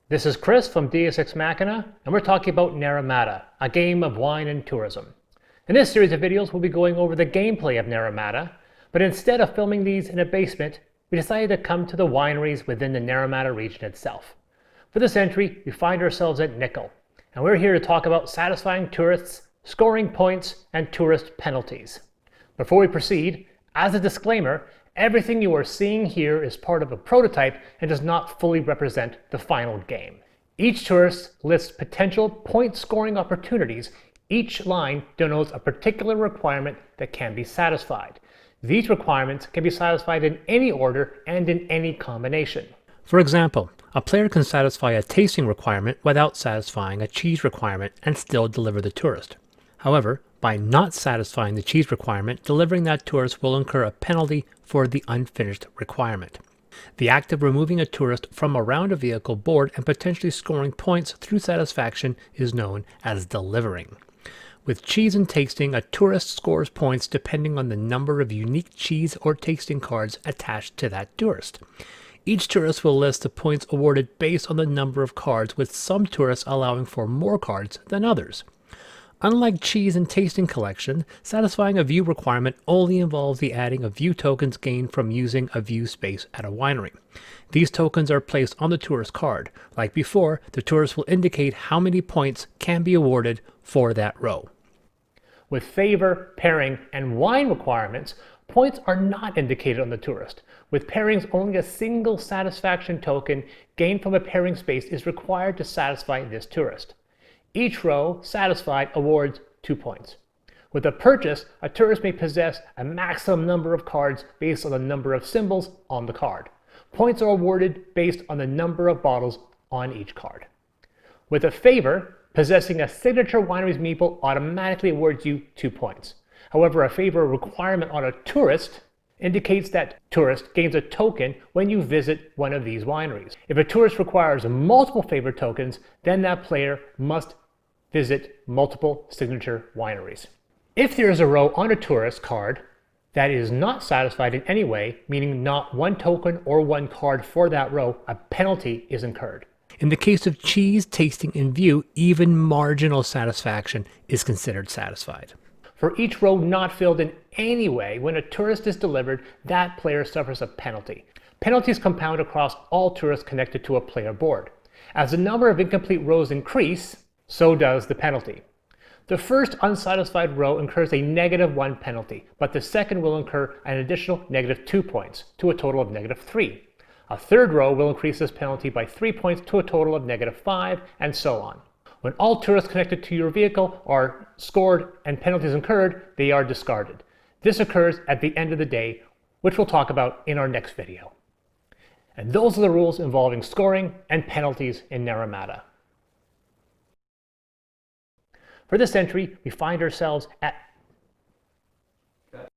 This is Chris from Deus Ex Machina, and we're talking about Naramata, a game of wine and tourism. In this series of videos, we'll be going over the gameplay of Naramata, but instead of filming these in a basement, we decided to come to the wineries within the Naramata region itself. For this entry, we find ourselves at Nichol, and we're here to talk about satisfying tourists, scoring points, and tourist penalties. Before we proceed, as a disclaimer, everything you are seeing here is part of a prototype and does not fully represent the final game. Each tourist lists potential point scoring opportunities. Each line denotes a particular requirement that can be satisfied. These requirements can be satisfied in any order and in any combination. For example, a player can satisfy a tasting requirement without satisfying a cheese requirement and still deliver the tourist. However, by not satisfying the cheese requirement, delivering that tourist will incur a penalty for the unfinished requirement. The act of removing a tourist from around a vehicle board and potentially scoring points through satisfaction is known as delivering. With cheese and tasting, a tourist scores points depending on the number of unique cheese or tasting cards attached to that tourist. Each tourist will list the points awarded based on the number of cards, with some tourists allowing for more cards than others. Unlike cheese and tasting collection, satisfying a view requirement only involves the adding of view tokens gained from using a view space at a winery. These tokens are placed on the tourist card. Like before, the tourist will indicate how many points can be awarded for that row. With favor, pairing, and wine requirements, points are not indicated on the tourist. With pairings, only a single satisfaction token gained from a pairing space is required to satisfy this tourist. Each row satisfied awards 2 points. With a purchase, a tourist may possess a maximum number of cards based on the number of symbols on the card. Points are awarded based on the number of bottles on each card. With a favor, possessing a signature winery's meeple automatically awards you 2 points. However, a favor requirement on a tourist indicates that tourist gains a token when you visit one of these wineries. If a tourist requires multiple favor tokens, then that player must visit multiple signature wineries. If there is a row on a tourist card that is not satisfied in any way, meaning not one token or one card for that row, a penalty is incurred. In the case of cheese, tasting, and view, even marginal satisfaction is considered satisfied. For each row not filled in any way, when a tourist is delivered, that player suffers a penalty. Penalties compound across all tourists connected to a player board. As the number of incomplete rows increase, so does the penalty. The first unsatisfied row incurs a -1 penalty, but the second will incur an additional -2 points, to a total of -3. A third row will increase this penalty by 3 points to a total of -5, and so on. When all tourists connected to your vehicle are scored and penalties incurred, they are discarded. This occurs at the end of the day, which we'll talk about in our next video. And those are the rules involving scoring and penalties in Naramata. For this entry, we find ourselves at